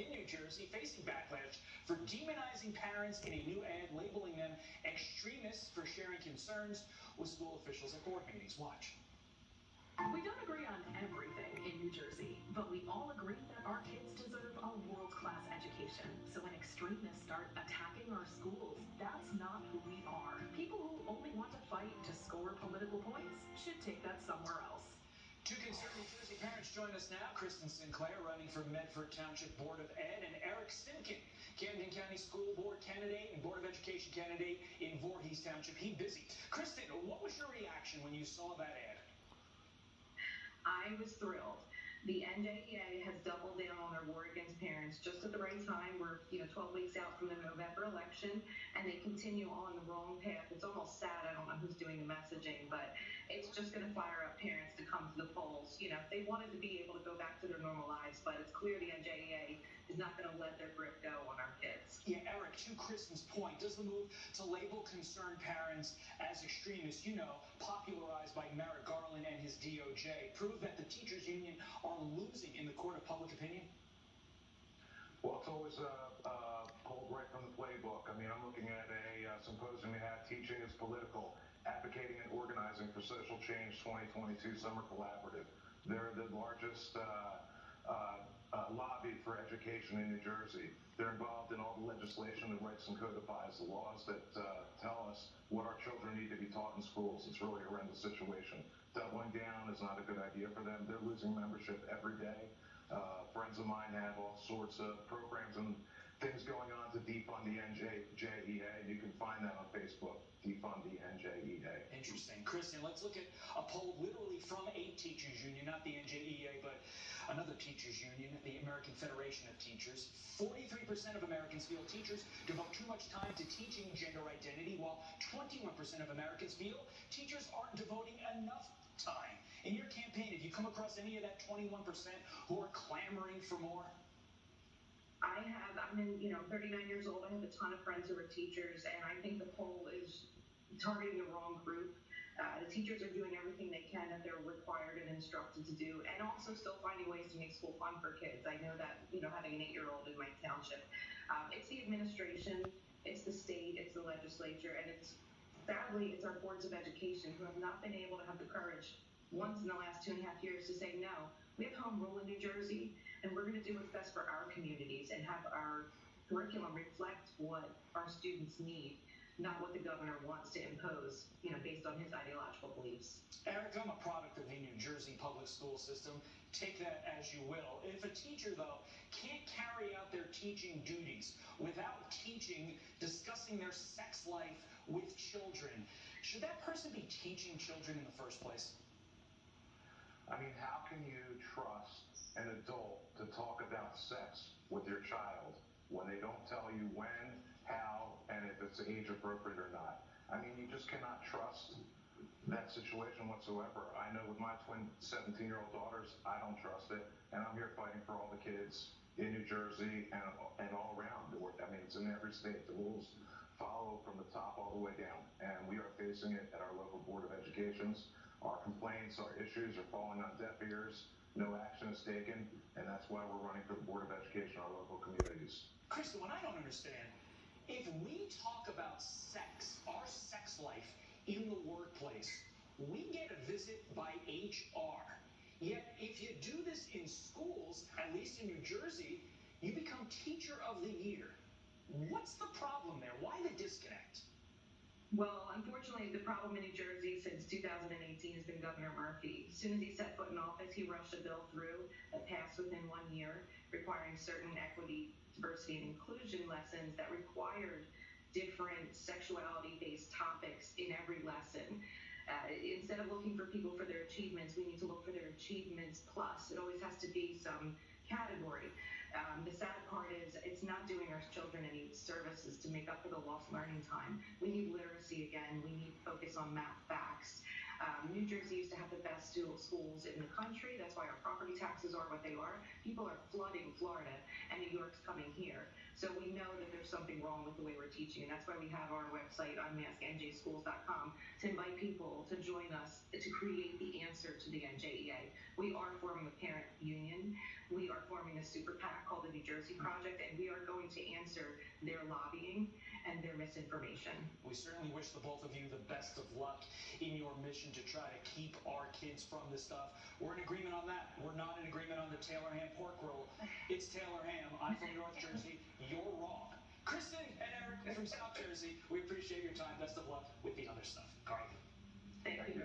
in New Jersey facing backlash for demonizing parents in a new ad labeling them extremists for sharing concerns with school officials at board meetings. Watch. We don't agree on everything in New Jersey, but we all agree that our kids deserve a world-class education. So when extremists start attacking our schools, that's not who we are. People who only want to fight to score political points should take that somewhere else. Two concerned New Jersey parents join us now. Kristen Sinclair, running for Medford Township Board of Ed, and Eric Simkin, Camden County School Board candidate and Board of Education candidate in Voorhees Township. He busy. Kristen, what was your reaction when you saw that ad? I was thrilled. The NJEA has doubled down on their war against parents just at the right time. We're 12 weeks out from the November election, and they continue on the wrong path. It's almost sad. I don't know who's doing the messaging, but it's just going to fire up parents to come to the polls. They wanted to be able to go back to their normal lives, but it's clear the NJEA is not going to let their grip go on our kids. Yeah, Eric, to Kristen's point, does the move to label concerned parents as extremists, popularized by Merrick Garland and his DOJ, prove that the teachers union are losing in the court of public opinion? Well, it's always pulled right from the playbook. I mean, I'm looking at a symposium we had, Teaching is Political, Advocating and Organizing for Social Change 2022 Summer Collaborative. They're the largest lobby for education in New Jersey. They're involved in all the legislation that writes and codifies the laws that tell us what our children need to be taught in schools. It's really a horrendous situation. Doubling down is not a good idea for them. They're losing membership every day. Friends of mine have all sorts of programs and things going on to defund the NJEA. You can find that on Facebook, defund the NJEA. Interesting. Kristen, let's look at a poll literally from a teachers union, not the NJEA, but another teachers union, the American Federation of Teachers. 43% of Americans feel teachers devote too much time to teaching gender identity, while 21% of Americans feel teachers aren't devoting enough time. In your campaign, have you come across any of that 21% who are clamoring for more? I have. I'm 39 years old. I have a ton of friends who are teachers, and I think the poll is targeting the wrong group. The teachers are doing everything they can that they're required and instructed to do, and also still finding ways to make school fun for kids. I know that, having an 8-year-old in my township. It's the administration, it's the state, it's the legislature, and sadly, it's our boards of education who have not been able to have the courage once in the last 2.5 years to say, no, we have home rule in New Jersey, and we're going to do what's best for our communities and have our curriculum reflect what our students need, not what the governor wants to impose, based on his ideological beliefs. Eric, I'm a product of the New Jersey public school system. Take that as you will. If a teacher, though, can't carry out their teaching duties without discussing their sex life with children, should that person be teaching children in the first place? I mean, how can you trust an adult to talk about sex with your child when they don't tell you when, how, and if it's age appropriate or not? I mean, you just cannot trust that situation whatsoever. I know with my twin 17-year-old daughters, I don't trust it, and I'm here fighting for all the kids in New Jersey and all around. I mean, it's in every state. The rules follow from the top all the way down, and we are facing it at our local Board of Educations. Our complaints, our issues are falling on deaf ears. No action is taken, and that's why we're running for the Board of Education in our local communities. Kristen, what I don't understand, if we talk about sex, our sex life in the workplace, we get a visit by HR. Yet, if you do this in schools, at least in New Jersey, you become Teacher of the Year. What's the problem there? Why the disconnect? Well, unfortunately, the problem in New Jersey since 2018 has been Governor Murphy. As soon as he set foot in office, he rushed a bill through that passed within 1 year, requiring certain equity, diversity, and inclusion lessons that required different sexuality-based topics in every lesson. Instead of looking for people for their achievements, we need to look for their achievements plus. It always has to be some category. The sad part is it's not doing our children any services to make up for the lost learning time. We need literacy again. We need focus on math facts. New Jersey used to have the best schools in the country. That's why our property taxes are what they are. People are flooding Florida, and New York's coming here. So we know that there's something wrong with the way we're teaching, and that's why we have our website, unmasknjschools.com, to invite people to join us to create the answer to the NJEA. We are forming a parent union. We are forming a a super PAC called the New Jersey Project, and we are going to answer their lobbying and their misinformation. We certainly wish the both of you the best of luck in your mission to try to keep our kids from this stuff. We're in agreement on that. We're not in agreement on the Taylor ham pork roll. It's Taylor ham. I'm from North Jersey. You're wrong. Kristen and Eric from South Jersey, we appreciate your time. Best of luck with the other stuff. Carly. Thank you.